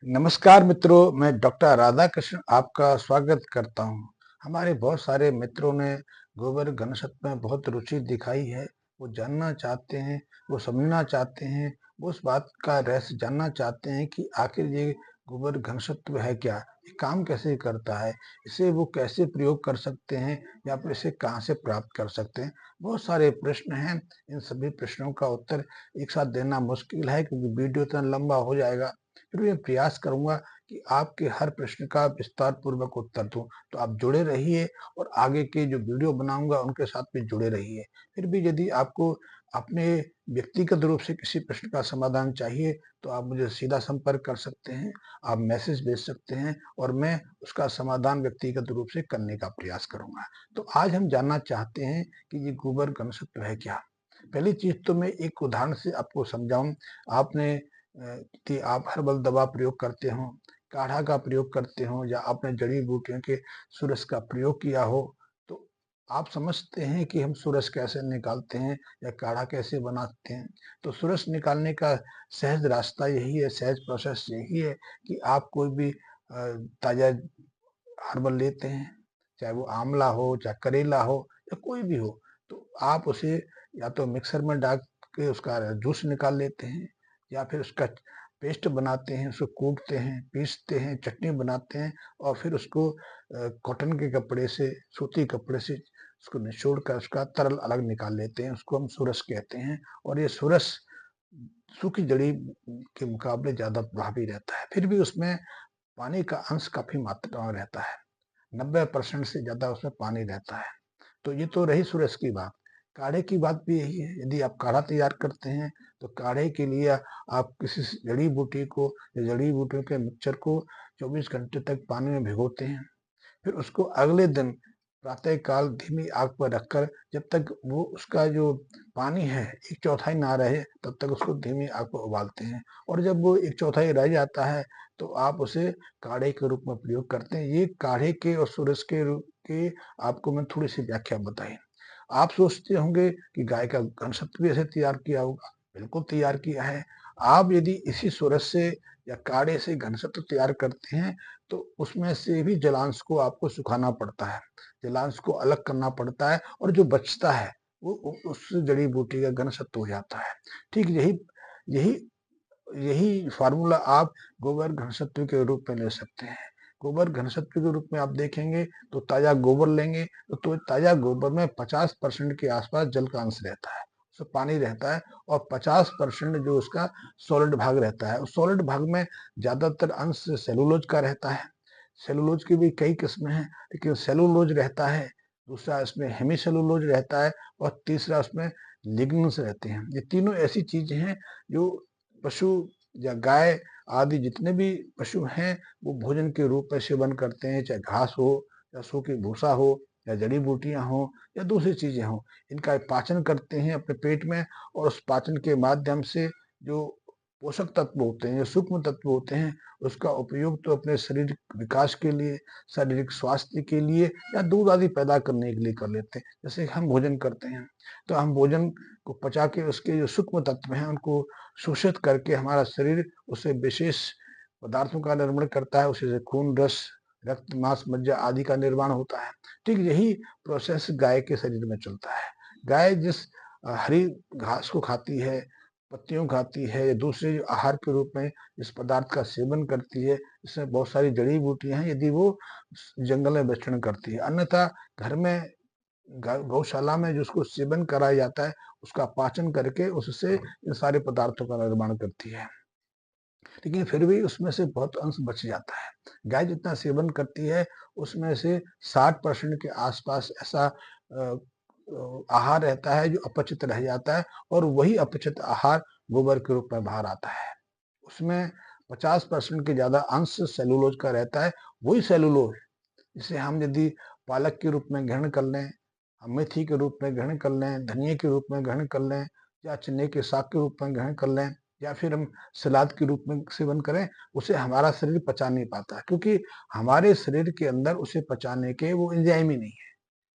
नमस्कार मित्रों, मैं डॉक्टर राधाकृष्ण आपका स्वागत करता हूँ। हमारे बहुत सारे मित्रों ने गोबर गणसत्व में बहुत रुचि दिखाई है। वो जानना चाहते हैं, वो समझना चाहते हैं, वो उस बात का रहस्य जानना चाहते हैं कि आखिर ये गोबर घनसत्व है क्या? ये काम कैसे करता है? इसे वो कैसे प्रयोग कर सकते हैं या फिर इसे कहाँ से प्राप्त कर सकते हैं? बहुत सारे प्रश्न हैं। इन सभी प्रश्नों का उत्तर एक साथ देना मुश्किल है क्योंकि वीडियो इतना लंबा हो जाएगा। फिर मैं प्रयास करूंगा कि आपके हर प्रश्न का विस्तार पूर्वक उत्तर दूं। तो आप जुड़े रहिए और आगे के जो वीडियो बनाऊंगा उनके साथ भी जुड़े रहिए। फिर भी यदि आपको अपने व्यक्तिगत रूप से किसी प्रश्न का समाधान चाहिए तो आप मुझे सीधा संपर्क कर सकते हैं, आप मैसेज भेज सकते हैं और मैं उसका समाधान व्यक्तिगत रूप से करने का प्रयास करूंगा। तो आज हम जानना चाहते हैं कि ये गोबर गणसत्व है क्या। पहली चीज तो मैं एक उदाहरण से आपको समझाऊं। आपने कि आप हर्बल दवा प्रयोग करते हो, काढ़ा का प्रयोग करते हो या आपने जड़ी बूटियों के सुरस का प्रयोग किया हो, तो आप समझते हैं कि हम सुरस कैसे निकालते हैं या काढ़ा कैसे बनाते हैं। तो सुरस निकालने का सहज रास्ता यही है, सहज प्रोसेस यही है कि आप कोई भी ताजा हर्बल लेते हैं, चाहे वो आंवला हो, चाहे करेला हो या कोई भी हो, तो आप उसे या तो मिक्सर में डाल के उसका जूस निकाल लेते हैं या फिर उसका पेस्ट बनाते हैं, उसको कूटते हैं, पीसते हैं, चटनी बनाते हैं और फिर उसको कॉटन के कपड़े से, सूती कपड़े से उसको निचोड़ कर उसका तरल अलग निकाल लेते हैं। उसको हम सुरस कहते हैं और ये सुरस सूखी जड़ी के मुकाबले ज़्यादा प्रभावी रहता है। फिर भी उसमें पानी का अंश काफ़ी मात्रा में रहता है। 90% से ज़्यादा उसमें पानी रहता है। तो ये तो रही सुरस की बात। काढ़े की बात भी यही है। यदि आप काढ़ा तैयार करते हैं तो काढ़े के लिए आप किसी जड़ी बूटी को या जड़ी बूटियों के मिक्सचर को 24 घंटे तक पानी में भिगोते हैं। फिर उसको अगले दिन प्रातः काल धीमी आग पर रखकर जब तक वो उसका जो पानी है एक चौथाई ना रहे तब तक उसको धीमी आग पर उबालते हैं और जब वो एक चौथाई रह जाता है तो आप उसे काढ़े के रूप में प्रयोग करते हैं। ये काढ़े के और सुरस के रूप के आपको मैं थोड़ी सी व्याख्या बताई। आप सोचते होंगे कि गाय का घनसत्व भी ऐसे तैयार किया होगा। बिल्कुल तैयार किया है। आप यदि इसी सुरस से या काढ़े से घनसत्व तैयार करते हैं तो उसमें से भी जलांश को आपको सुखाना पड़ता है, जलांश को अलग करना पड़ता है और जो बचता है वो उस जड़ी बूटी का घनसत्व हो जाता है। ठीक यही यही यही फार्मूला आप गोबर घनसत्व के रूप में ले सकते हैं। गोबर घनसत्व के रूप में आप देखेंगे तो ताजा गोबर लेंगे तो ताजा गोबर में 50% के आसपास जल का अंश रहता है, उसमें पानी रहता है और 50% जो उसका सॉलिड भाग रहता है। उस सॉलिड भाग में ज्यादातर अंश सेलुलोज का रहता है। सेलुलोज की भी कई किस्में हैं लेकिन सेलुलोज रहता है, दूसरा इसमें हेमी सेलुलोज रहता है और तीसरा उसमें लिग्निन्स रहते हैं। ये तीनों ऐसी चीजें हैं जो पशु या गाय आदि जितने भी पशु हैं वो भोजन के रूप में सेवन करते हैं, चाहे घास हो या सूखी भूसा हो या जड़ी बूटियां हो या दूसरी चीजें हो। इनका पाचन करते हैं अपने पेट में और उस पाचन के माध्यम से जो पोषक तत्व होते हैं, जो सूक्ष्म तत्व होते हैं, उसका उपयोग तो अपने शरीर विकास के लिए, शारीरिक स्वास्थ्य के लिए या दूध आदि पैदा करने के लिए कर लेते हैं। जैसे हम भोजन करते हैं तो हम भोजन को पचा के उसके जो सूक्ष्म तत्व हैं उनको शोषित करके हमारा शरीर उससे विशेष पदार्थों का निर्माण करता है, उसी से खून, रस, रक्त, मांस, मज्जा आदि का निर्माण होता है। ठीक यही प्रोसेस गाय के शरीर में चलता है। गाय जिस हरी घास को खाती है, पत्तियों खाती है या दूसरे आहार के रूप में इस पदार्थ का सेवन करती है, इसमें बहुत सारी जड़ी बूटियां हैं यदि वो जंगल में विचरण करती है। अन्यथा घर में गौशाला में जिसको सेवन कराया जाता है उसका पाचन करके उससे इन सारे पदार्थों का निर्माण करती है, लेकिन फिर भी उसमें से बहुत अंश बच जाता है। गाय जितना सेवन करती है उसमें से 60% के आसपास ऐसा आहार रहता है जो अपचित रह जाता है और वही अपचित आहार गोबर के रूप में बाहर आता है। उसमें 50% के ज्यादा अंश सेलुलोज का रहता है। वही सेलुलोज जिसे हम यदि पालक के रूप में ग्रहण कर लें, मेथी के रूप में ग्रहण कर लें, धनिए के रूप में ग्रहण कर लें या चने के साग के रूप में ग्रहण कर लें या फिर हम सलाद के रूप में सेवन करें, उसे हमारा शरीर पचा नहीं पाता क्योंकि हमारे शरीर के अंदर उसे पचाने के वो एंजाइम ही नहीं है,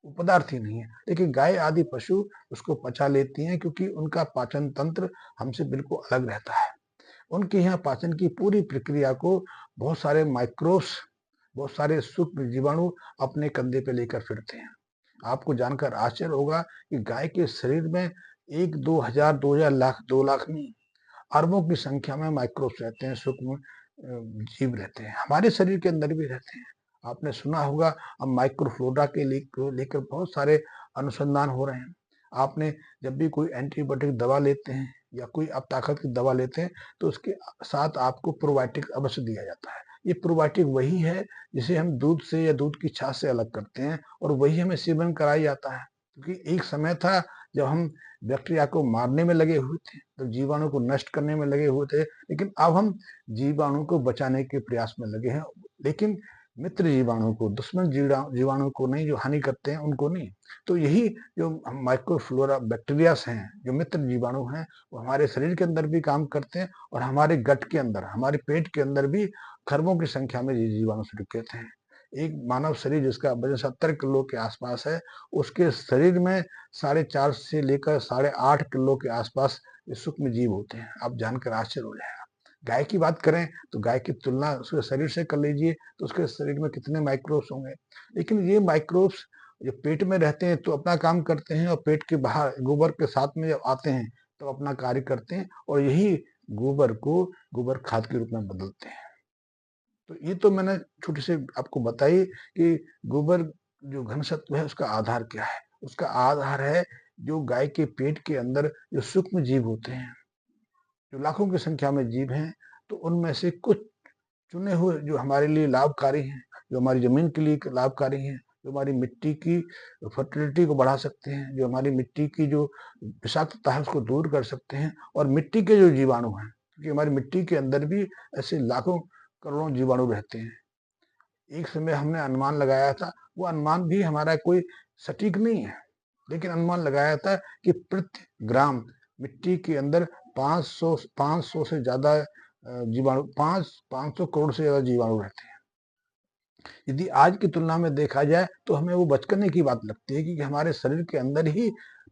वो पदार्थ ही नहीं है। लेकिन गाय आदि पशु उसको पचा लेती हैं क्योंकि उनका पाचन तंत्र हमसे बिल्कुल अलग रहता है। उनके यहाँ पाचन की पूरी प्रक्रिया को बहुत सारे माइक्रोब्स, बहुत सारे सूक्ष्म जीवाणु अपने कंधे पे लेकर फिरते हैं। आपको जानकर आश्चर्य होगा कि गाय के शरीर में 1-2 हजार, 2 हजार, लाख, 2 लाख नहीं, अरबों की संख्या में माइक्रोब्स रहते हैं, सूक्ष्म जीव रहते हैं। हमारे शरीर के अंदर भी रहते हैं। आपने सुना होगा अब माइक्रोफ्लोरा के लेकर बहुत सारे अनुसंधान हो रहे हैं। आपने जब भी कोई एंटीबायोटिक दवा लेते हैं या कोई आप ताकत की दवा लेते हैं तो उसके साथ आपको प्रोबायोटिक अवश्य दिया जाता है। ये प्रोबायोटिक वही है जिसे हम दूध से या दूध की छाछ से अलग करते हैं और वही हमें सेवन कराया जाता है। क्योंकि एक समय था जब हम बैक्टीरिया को मारने में लगे हुए थे, तो जीवाणु को नष्ट करने में लगे हुए थे, लेकिन अब हम जीवाणु को बचाने के प्रयास में लगे हैं। लेकिन मित्र जीवाणु को, दुश्मन जीवाणु को नहीं, जो हानि करते हैं उनको नहीं। तो यही जो माइक्रोफ्लोरा बैक्टीरियास हैं, जो मित्र जीवाणु हैं, वो हमारे शरीर के अंदर भी काम करते हैं और हमारे गट के अंदर, हमारे पेट के अंदर भी खरबों की संख्या में ये जीवाणु स्वीकृत हैं। एक मानव शरीर जिसका वजन 70 किलो के आसपास है, उसके शरीर में 4.5 से लेकर 8.5 किलो के आसपास ये सूक्ष्म जीव होते हैं। आप जानकर आश्चर्य हो जाएगा। गाय की बात करें तो गाय की तुलना उसके शरीर से कर लीजिए तो उसके शरीर में कितने माइक्रोब्स होंगे। लेकिन ये माइक्रोब्स जो पेट में रहते हैं तो अपना काम करते हैं और पेट के बाहर गोबर के साथ में जब आते हैं तो अपना कार्य करते हैं और यही गोबर को गोबर खाद के रूप में बदलते हैं। तो ये तो मैंने छोटी सी आपको बताई कि गोबर जो घन सत्व है उसका आधार क्या है। उसका आधार है जो गाय के पेट के अंदर जो सूक्ष्म जीव होते हैं, जो लाखों की संख्या में जीव हैं, तो उनमें से कुछ चुने हुए जो हमारे लिए लाभकारी हैं, जो हमारी जमीन के लिए लाभकारी हैं, जो हमारी मिट्टी की फर्टिलिटी को बढ़ा सकते हैं, जो हमारी मिट्टी की जो विषाक्तता है उसको दूर कर सकते हैं, और मिट्टी के जो जीवाणु हैं, क्योंकि हमारी मिट्टी के अंदर भी ऐसे लाखों करोड़ों जीवाणु रहते हैं। एक समय हमने अनुमान लगाया था, वो अनुमान भी हमारा कोई सटीक नहीं है, लेकिन अनुमान लगाया था कि प्रति ग्राम मिट्टी के अंदर 500 से ज्यादा जीवाणु, 500 करोड़ से ज्यादा जीवाणु रहते हैं। यदि आज की तुलना में देखा जाए तो हमें वो बचकने की बात लगती है, क्योंकि हमारे शरीर के अंदर ही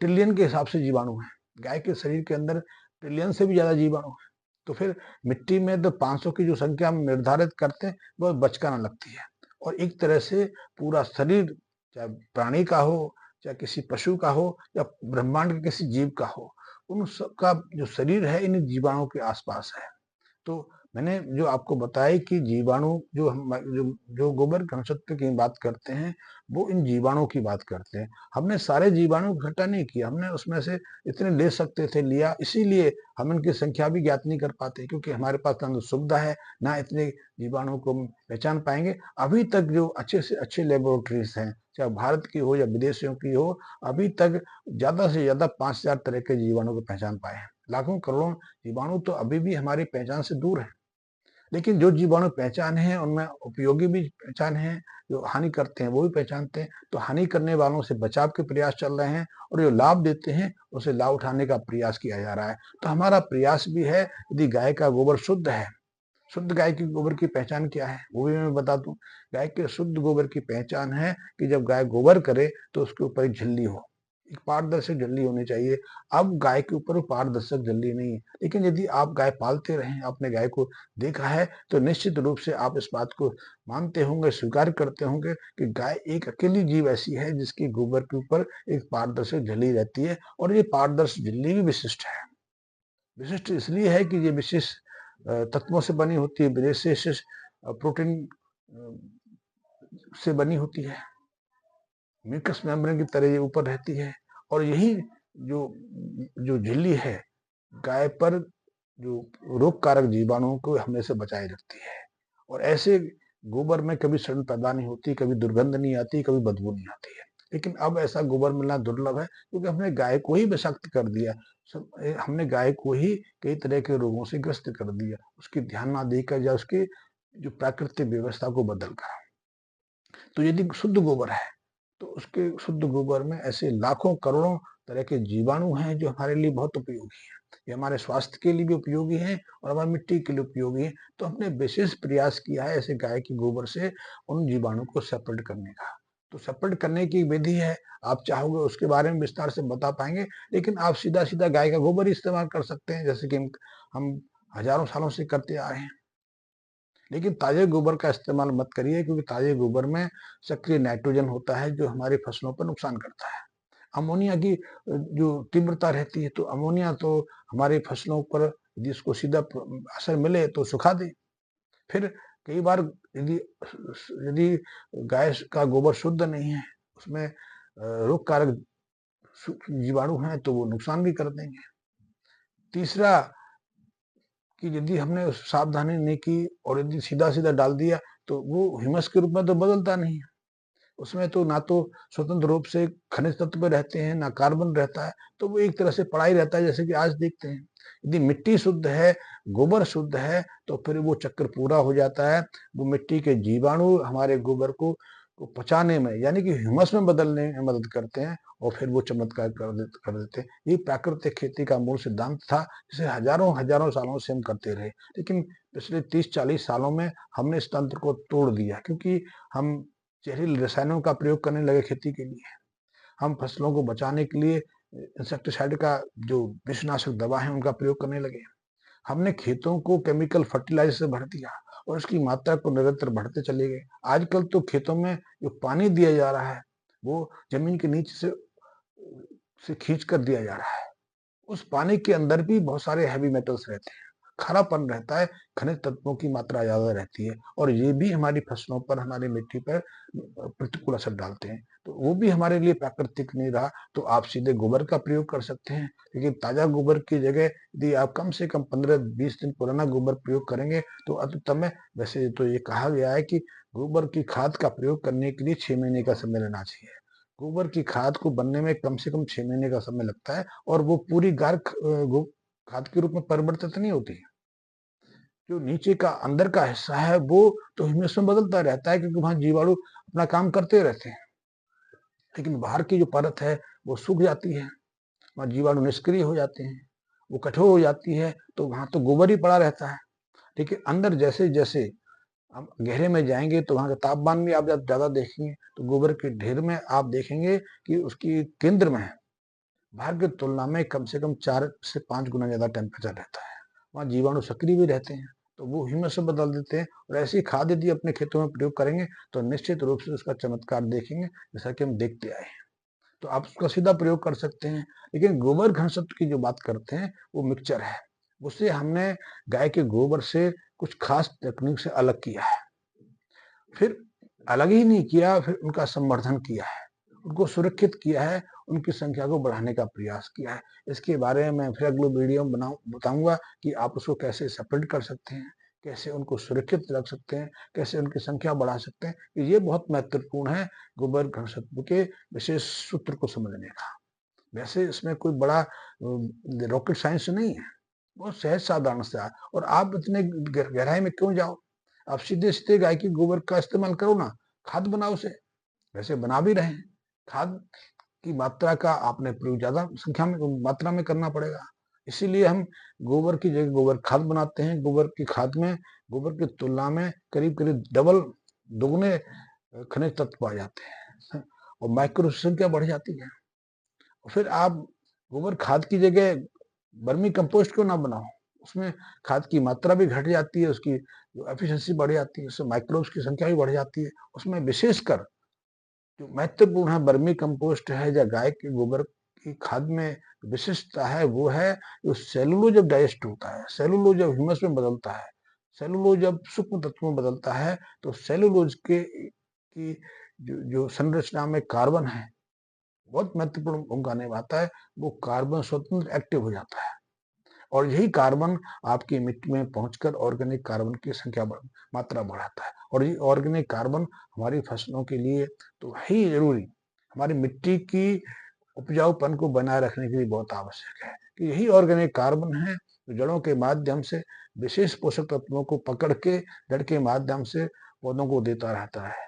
ट्रिलियन के हिसाब से जीवाणु हैं। गाय के शरीर के अंदर ट्रिलियन से भी ज्यादा जीवाणु हैं। तो फिर मिट्टी में तो 500 की जो संख्या हम निर्धारित करते हैं वो बचकाना लगती है। और एक तरह से पूरा शरीर, चाहे प्राणी का हो, चाहे किसी पशु का हो, या ब्रह्मांड के किसी जीव का हो, उन सबका जो शरीर है इन जीवाणुओं के आसपास है। तो मैंने जो आपको बताया कि जीवाणु जो हम जो गोबर घनसत्व की बात करते हैं, वो इन जीवाणुओं की बात करते हैं। हमने सारे जीवाणु इकट्ठा नहीं किया, हमने उसमें से इतने ले सकते थे लिया, इसीलिए हम इनकी संख्या भी ज्ञात नहीं कर पाते, क्योंकि हमारे पास ना तो सुविधा है, ना इतने जीवाणु को हम पहचान पाएंगे। अभी तक जो अच्छे से अच्छे लेबोरेटरीज हैं, चाहे भारत की हो या विदेशियों की हो, अभी तक ज्यादा से ज्यादा 5,000 तरह के जीवाणु को पहचान पाए हैं। लाखों करोड़ों जीवाणु तो अभी भी हमारी पहचान से दूर है। लेकिन जो जीवाणु पहचान है उनमें उपयोगी भी पहचान है, जो हानि करते हैं वो भी पहचानते हैं। तो हानि करने वालों से बचाव के प्रयास चल रहे हैं, और जो लाभ देते हैं उसे लाभ उठाने का प्रयास किया जा रहा है। तो हमारा प्रयास भी है, यदि गाय का गोबर शुद्ध है, शुद्ध गाय के गोबर की पहचान क्या है वो भी मैं बता दूं। गाय के शुद्ध गोबर की पहचान है कि जब गाय गोबर करे तो उसके ऊपर एक झिल्ली हो, एक पारदर्शक झिल्ली होनी चाहिए। अब गाय के ऊपर पारदर्शक झिल्ली नहीं है, लेकिन यदि आप गाय पालते रहे, आपने गाय को देखा है, तो निश्चित रूप से आप इस बात को मानते होंगे, स्वीकार करते होंगे कि गाय एक अकेली जीव ऐसी है जिसके गोबर के ऊपर एक पारदर्शक झिल्ली रहती है। और ये पारदर्शक झिल्ली भी विशिष्ट है। विशिष्ट इसलिए है कि ये विशेष तत्वों से बनी होती है, विशेष प्रोटीन से बनी होती है, म्यूकस मेम्ब्रेन की तरह ये ऊपर रहती है। और यही जो जो झिल्ली है गाय पर जो रोग कारक जीवाणुओं को हमेशा बचाए रखती है। और ऐसे गोबर में कभी सड़न पैदा नहीं होती, कभी दुर्गंध नहीं आती, कभी बदबू नहीं आती है। लेकिन अब ऐसा गोबर मिलना दुर्लभ है, क्योंकि हमने गाय को ही विषाक्त कर दिया। हमने गाय को ही कई तरह के रोगों से ग्रस्त कर दिया, उसकी ध्यान ना देकर या उसकी जो प्राकृतिक व्यवस्था को बदल कर। तो यदि शुद्ध गोबर है तो उसके शुद्ध गोबर में ऐसे लाखों करोड़ों तरह के जीवाणु हैं जो हमारे लिए बहुत उपयोगी हैं। ये हमारे स्वास्थ्य के लिए भी उपयोगी हैं और हमारी मिट्टी के लिए उपयोगी हैं। तो हमने विशेष प्रयास किया है ऐसे गाय के गोबर से उन जीवाणु को सेपरेट करने का। तो सेपरेट करने की विधि है, आप चाहोगे उसके बारे में विस्तार से बता पाएंगे, लेकिन आप सीधा सीधा गाय का गोबर ही इस्तेमाल कर सकते हैं। जैसे कि हम हजारों सालों से करते आ रहे हैं। लेकिन ताजे गोबर का इस्तेमाल मत करिए, क्योंकि ताजे गोबर में सक्रिय नाइट्रोजन होता है जो हमारी फसलों पर नुकसान करता है। अमोनिया की जो तीव्रता रहती है, तो अमोनिया तो हमारी फसलों पर यदि इसको सीधा असर मिले तो सुखा दे। फिर कई बार यदि यदि गाय का गोबर शुद्ध नहीं है, उसमें रोग कारक जीवाणु हैं, तो वो नुकसान भी कर देंगे। तीसरा कि यदि हमने सावधानी नहीं की और यदि सीधा सीधा डाल दिया, तो वो ह्यूमस के रूप में तो बदलता नहीं है। उसमें तो ना तो स्वतंत्र रूप से खनिज तत्व रहते हैं, ना कार्बन रहता है, तो वो एक तरह से पड़ा ही रहता है। जैसे कि आज देखते हैं, यदि मिट्टी शुद्ध है, गोबर शुद्ध है, तो फिर वो चक्र पूरा हो जाता है। वो मिट्टी के जीवाणु हमारे गोबर को पचाने में, यानी कि ह्यूमस में बदलने में मदद करते हैं, और फिर वो चमत्कार कर देते हैं। ये प्राकृतिक खेती का मूल सिद्धांत था, जिसे हजारों हजारों सालों से हम करते रहे। लेकिन पिछले 30-40 सालों में हमने इस तंत्र को तोड़ दिया, क्योंकि हम जहरीले रसायनों का प्रयोग करने लगे खेती के लिए। हम फसलों को बचाने के लिए इंसेक्टिसाइड का जो विषनाशक दवा है उनका प्रयोग करने लगे। हमने खेतों को केमिकल फर्टिलाइजर से भर दिया और उसकी मात्रा को निरंतर बढ़ते चले गए। आजकल तो खेतों में जो पानी दिया जा रहा है, वो जमीन के नीचे से खींच कर दिया जा रहा है। उस पानी के अंदर भी बहुत सारे हैवी मेटल्स रहते हैं, खारापन रहता है, खनिज तत्वों की मात्रा ज्यादा रहती है, और ये भी हमारी फसलों पर, हमारी मिट्टी पर प्रतिकूल असर डालते हैं। तो वो भी हमारे लिए प्राकृतिक नहीं रहा। तो आप सीधे गोबर का प्रयोग कर सकते हैं, लेकिन ताजा गोबर की जगह यदि आप कम से कम 15-20 दिन पुराना गोबर प्रयोग करेंगे तो अत्युत्तम है। वैसे तो ये कहा गया है कि गोबर की खाद का प्रयोग करने के लिए 6 महीने का समय लेना चाहिए। गोबर की खाद को बनने में कम से कम 6 महीने का समय लगता है, और वो पूरी खाद के रूप में परिवर्तित नहीं होती। जो नीचे का अंदर का हिस्सा है वो तो ह्यूमस में बदलता रहता है, क्योंकि वहां जीवाणु अपना काम करते रहते हैं। लेकिन बाहर की जो परत है वो सूख जाती है, वहां जीवाणु निष्क्रिय हो जाते हैं, वो कठोर हो जाती है, तो वहां तो गोबर ही पड़ा रहता है। लेकिन अंदर जैसे जैसे हम गहरे में जाएंगे तो वहां का तापमान भी आप जब ज्यादा देखेंगे, तो गोबर के ढेर में आप देखेंगे कि उसकी केंद्र में बाहर की तुलना में कम से कम 4 से 5 गुना ज्यादा टेम्परेचर रहता है। वहाँ जीवाणु सक्रिय भी रहते हैं, तो वो ह्यूमस में बदल देते हैं। और ऐसी खाद यदि अपने खेतों में प्रयोग करेंगे तो निश्चित रूप से उसका चमत्कार देखेंगे, जैसा कि हम देखते आए हैं। तो आप उसका सीधा प्रयोग कर सकते हैं। लेकिन गोबर घनत्व की जो बात करते हैं वो मिक्सचर है, उससे हमने गाय के गोबर से कुछ खास तकनीक से अलग किया है। फिर अलग ही नहीं किया, फिर उनका संवर्धन किया है, उनको सुरक्षित किया है, उनकी संख्या को बढ़ाने का प्रयास किया है। इसके बारे में मैं फिर अगले वीडियो में बताऊंगा कि आप उसको कैसे सेपरेट कर सकते हैं, कैसे उनको सुरक्षित रख सकते हैं, कैसे उनकी संख्या बढ़ा सकते हैं। ये बहुत महत्वपूर्ण है गोबर घनत्व के विशेष सूत्र को समझने का। वैसे इसमें कोई बड़ा रॉकेट साइंस नहीं है, बहुत सहज साधारण सा है। और आप इतने गहराई में क्यों जाओ, आप सीधे सीधे गाय की गोबर का इस्तेमाल करो ना, खाद बनाओ उसे। वैसे बना भी रहे हैं, खाद की मात्रा का आपने प्रयोग ज्यादा संख्या में मात्रा में करना पड़ेगा। इसीलिए हम गोबर की जगह गोबर खाद बनाते हैं। गोबर की खाद में गोबर की तुलना में करीब करीब डबल, दोगुने खनिज तत्व आ जाते हैं, और माइक्रो संख्या बढ़ जाती है। फिर आप गोबर खाद की जगह वर्मी कंपोस्ट क्यों ना बनाओ, उसमें खाद की मात्रा भी घट जाती है, उसकी एफिशिएंसी बढ़ जाती है, उससे माइक्रोब्स की संख्या भी बढ़ जाती है। उसमें विशेषकर जो महत्वपूर्ण है वर्मी कंपोस्ट है या गाय के गोबर की खाद में विशिष्टता है, वो है जो सेलुलोज जब डाइजेस्ट होता है, सेलुलोज जब ह्यूमस में बदलता है, सेलुलोज जब सूक्ष्म तत्व में बदलता है, तो सेलुलोज के की जो संरचना में कार्बन है बहुत महत्वपूर्ण भूमिका निभाता है। वो कार्बन स्वतंत्र एक्टिव हो जाता है, और यही कार्बन आपकी मिट्टी में पहुंचकर ऑर्गेनिक कार्बन की मात्रा बढ़ाता है। और ये ऑर्गेनिक कार्बन हमारी फसलों के लिए तो है ही जरूरी, हमारी मिट्टी की उपजाऊपन को बनाए रखने के लिए बहुत आवश्यक है कि यही ऑर्गेनिक कार्बन है जो जड़ों के माध्यम से विशेष पोषक तत्वों को पकड़ के जड़ के माध्यम से पौधों को देता रहता है।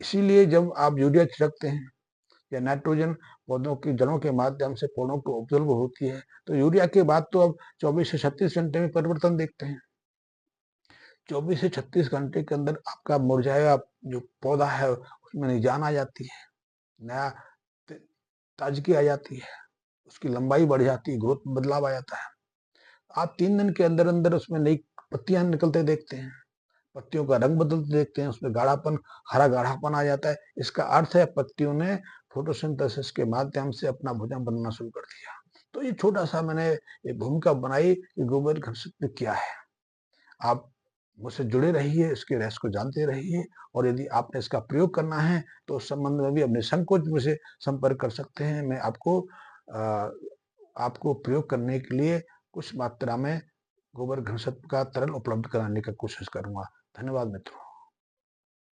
इसीलिए जब आप यूरिया छिड़कते हैं या नाइट्रोजन पौधों की जड़ों के माध्यम से पौधों को उपलब्ध होती है, तो यूरिया के बाद तो अब 24 से 36 घंटे में परिवर्तन देखते हैं। 24 से 36 घंटे के अंदर आपका मुरझाया जो पौधा है उसमें नई जान आ जाती है, नया ताजगी आ जाती है, उसकी लंबाई बढ़ जाती है, ग्रोथ में बदलाव आ जाता है। आप 3 दिन के अंदर-अंदर उसमें नई पत्तियाँ निकलते देखते हैं, पत्तियों का रंग बदलते देखते हैं, उसमें गाढ़ापन, हरा गाढ़ापन आ जाता है। इसका अर्थ है पत्तियों ने फोटोसिंथेसिस के माध्यम से अपना भोजन बनाना शुरू कर दिया। तो ये छोटा-सा मैंने एक भूमिका बनाई कि गोबर घनशक्ति क्या है। आप मुझसे जुड़े रहिए, इसके रहस्य को जानते रहिए और यदि आपने इसका प्रयोग करना है, तो उस संबंध में भी अपने संकोच मुझसे संपर्क कर सकते हैं। मैं अ, आपको प्रयोग करने के लिए कुछ मात्रा में गोबर घनशक्ति का तरल उपलब्ध कराने का कोशिश करूँगा। धन्यवाद मित्रों।